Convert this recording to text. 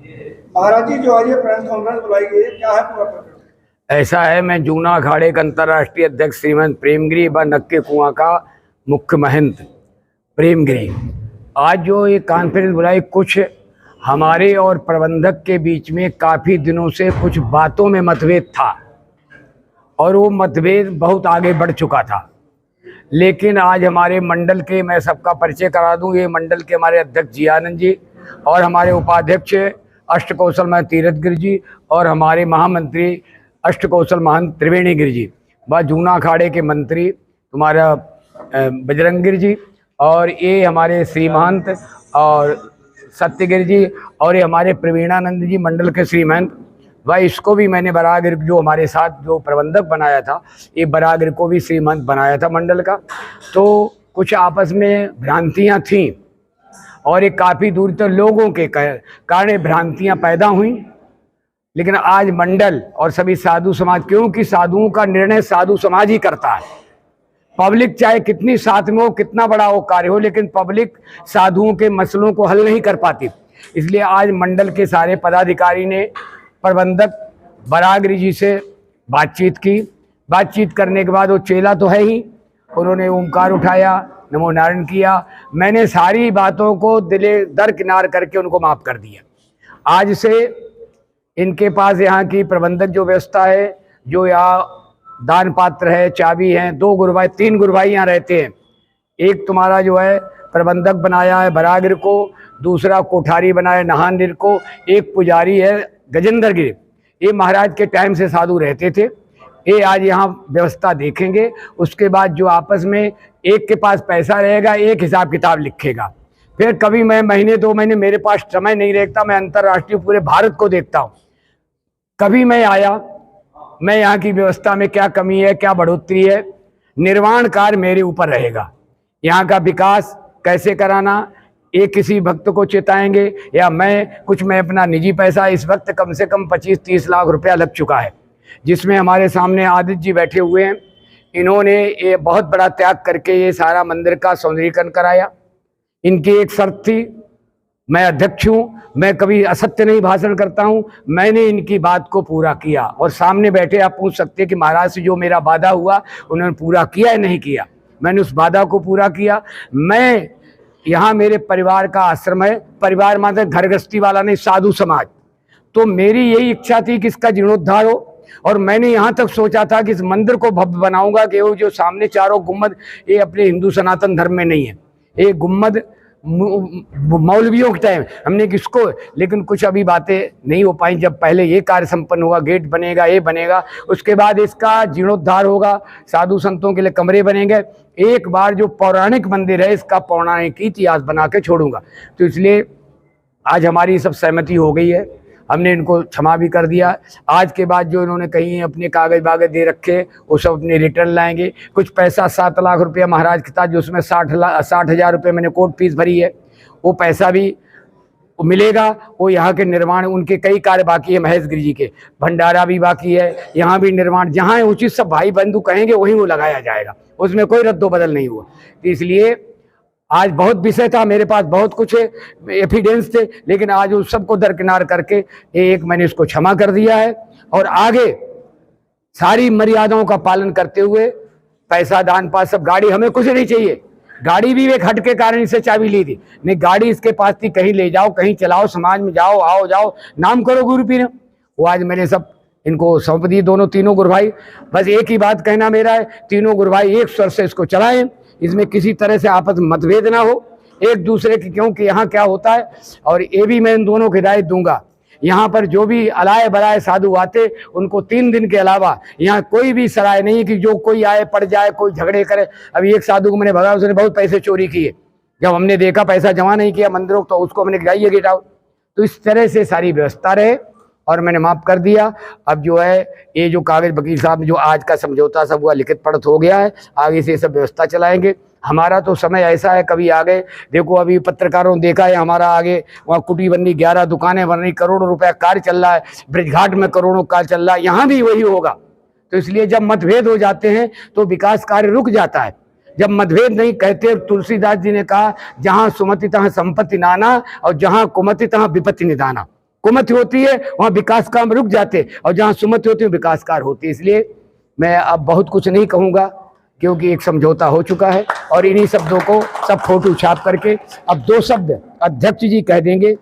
महाराज जी, जो आज ये प्रेस कॉन्फ्रेंस बुलाई गई है, क्या है पूरा प्रकरण? ऐसा है, मैं जूना अखाड़े का अंतर्राष्ट्रीय अध्यक्ष श्रीमंत प्रेमगिरी व नक्के कुआं का मुख्य महंत प्रेमगिरी। आज जो ये कॉन्फ्रेंस बुलाई, कुछ हमारे और प्रबंधक के बीच में काफ़ी दिनों से कुछ बातों में मतभेद था और वो मतभेद बहुत आगे बढ़ चुका था। लेकिन आज हमारे मंडल के, मैं सबका परिचय करा दूं, ये मंडल के हमारे अध्यक्ष जी आनंद जी और हमारे उपाध्यक्ष अष्टकौशल महंत तीरथ गिरि जी और हमारे महामंत्री अष्टकौशल महंत त्रिवेणी गिरि जी व जूना अखाड़े के मंत्री तुम्हारा बजरंग गिरि जी और ये हमारे श्री महंत और सत्यगिरि जी और ये हमारे प्रवीणानंद जी मंडल के श्री महंत। वह इसको भी मैंने बरागिर जो हमारे साथ जो प्रबंधक बनाया था, ये बरागिर को भी श्री महंत बनाया था मंडल का। तो कुछ आपस में भ्रांतियां थीं और ये काफ़ी दूर तक लोगों के कारण भ्रांतियां पैदा हुई। लेकिन आज मंडल और सभी साधु समाज, क्योंकि साधुओं का निर्णय साधु समाज ही करता है, पब्लिक चाहे कितनी साथ में हो, कितना बड़ा वो कार्य हो, लेकिन पब्लिक साधुओं के मसलों को हल नहीं कर पाती। इसलिए आज मंडल के सारे पदाधिकारी ने प्रबंधक बरागिरी जी से बातचीत की। बातचीत करने के बाद वो चेला तो है ही, उन्होंने ओंकार उठाया, नमो नारायण किया। मैंने सारी बातों को दिले दरकिनार करके उनको माफ़ कर दिया। आज से इनके पास यहाँ की प्रबंधक जो व्यवस्था है, जो यहाँ दान पात्र है, चाबी हैं, 2 गुरु भाई 3 गुरु भाई यहाँ रहते हैं। एक तुम्हारा जो है प्रबंधक बनाया है बरागिर को, दूसरा कोठारी बनाया नहानगिर को, एक पुजारी है गजेंद्र गिरि। ये महाराज के टाइम से साधु रहते थे। ये आज यहाँ व्यवस्था देखेंगे। उसके बाद जो आपस में एक के पास पैसा रहेगा, एक हिसाब किताब लिखेगा। फिर कभी मैं महीने 2 महीने मेरे पास समय नहीं रहता, मैं अंतर्राष्ट्रीय पूरे भारत को देखता हूँ। कभी मैं आया, मैं यहाँ की व्यवस्था में क्या कमी है, क्या बढ़ोतरी है, निर्माण कार्य मेरे ऊपर रहेगा। यहाँ का विकास कैसे कराना, एक किसी भक्त को चेताएंगे या मैं अपना निजी पैसा, इस वक्त कम से कम 25-30 लाख रुपया लग चुका है, जिसमें हमारे सामने आदित्य जी बैठे हुए हैं। इन्होंने ये बहुत बड़ा त्याग करके ये सारा मंदिर का सौंदर्यीकरण कराया। इनकी एक शर्त थी, मैं अध्यक्ष हूँ, मैं कभी असत्य नहीं भाषण करता हूँ। मैंने इनकी बात को पूरा किया और सामने बैठे आप पूछ सकते हैं कि महाराज से जो मेरा वादा हुआ उन्होंने पूरा किया या नहीं किया। मैंने उस वादा को पूरा किया। मैं यहाँ मेरे परिवार का आश्रम है, परिवार मतलब घर गृहस्थी वाला नहीं, साधु समाज। तो मेरी यही इच्छा थी कि इसका जीर्णोद्धार हो और मैंने यहाँ तक सोचा था कि इस मंदिर को भव्य बनाऊंगा कि वो जो सामने 4 गुम्बद, ये अपने हिंदू सनातन धर्म में नहीं है। ये गुम्बद मौलवियों के टाइम हमने किसको, लेकिन कुछ अभी बातें नहीं हो पाई। जब पहले ये कार्य संपन्न होगा, गेट बनेगा, ये बनेगा, उसके बाद इसका जीर्णोद्धार होगा, साधु संतों के लिए कमरे बनेंगे। एक बार जो पौराणिक मंदिर है, इसका पौराणिक इतिहास बना के छोड़ूंगा। तो इसलिए आज हमारी सब सहमति हो गई है, हमने इनको क्षमा भी कर दिया। आज के बाद जो इन्होंने कहीं अपने कागज बागज दे रखे, वो सब अपने रिटर्न लाएंगे। कुछ पैसा 7 लाख रुपया महाराज के था, जो उसमें 60,000 रुपये मैंने कोर्ट फीस भरी है, वो पैसा भी मिलेगा। वो यहाँ के निर्माण, उनके कई कार्य बाकी है, महेश गिरि जी के भंडारा भी बाकी है, यहाँ भी निर्माण जहाँ उचित सब भाई बंधु कहेंगे वहीं वो लगाया जाएगा, उसमें कोई रद्दो बदल नहीं हुआ। तो इसलिए आज बहुत विषय था, मेरे पास बहुत कुछ एविडेंस थे, लेकिन आज उस सबको दरकिनार करके एक मैंने इसको क्षमा कर दिया है और आगे सारी मर्यादाओं का पालन करते हुए पैसा दान पास सब, गाड़ी हमें कुछ नहीं चाहिए। गाड़ी भी एक हट के कारण इससे चाबी ली थी, नहीं गाड़ी इसके पास थी, कहीं ले जाओ, कहीं चलाओ, समाज में जाओ, आओ जाओ, नाम करो गुरु पीर। वो आज मैंने सब इनको सौंप दी, तीनों गुरु भाई। बस एक ही बात कहना मेरा है, तीनों गुरु भाई एक स्वर से इसको चलाएं, इसमें किसी तरह से आपस में मतभेद ना हो एक दूसरे की। क्योंकि यहाँ क्या होता है, और ये भी मैं इन दोनों को हिदायत दूंगा, यहाँ पर जो भी अलाए बलाए साधु आते, उनको 3 दिन के अलावा यहाँ कोई भी सराय नहीं कि जो कोई आए पड़ जाए, कोई झगड़े करे। अभी एक साधु को मैंने भगा, उसने बहुत पैसे चोरी किए, जब हमने देखा पैसा जमा नहीं किया मंदिरों, तो उसको हमने जाइए गेट आउट। तो इस तरह से सारी व्यवस्था रहे और मैंने माफ़ कर दिया। अब जो है ये जो कागज वकील साहब जो आज का समझौता सब हुआ, लिखित पढ़त हो गया है, आगे से सब व्यवस्था चलाएंगे। हमारा तो समय ऐसा है, कभी आगे देखो, अभी पत्रकारों ने देखा है हमारा आगे वहाँ कुटी बननी, 11 दुकानें बन रही, करोड़ों रुपया कार्य चल रहा है, ब्रिजघाट में करोड़ों कार्य चल रहा है, यहाँ भी वही होगा। तो इसलिए जब मतभेद हो जाते हैं तो विकास कार्य रुक जाता है। जब मतभेद नहीं कहते, तुलसीदास जी ने कहा, जहाँ सुमति तहाँ संपत्ति नाना और जहाँ कुमति तहाँ विपत्ति निदाना। कुमति होती है वहाँ विकास काम रुक जाते, और जहाँ सुमति होती है विकास कार्य होते। इसलिए मैं अब बहुत कुछ नहीं कहूँगा, क्योंकि एक समझौता हो चुका है, और इन्हीं शब्दों को सब फोटो छाप करके अब 2 शब्द अध्यक्ष जी कह देंगे।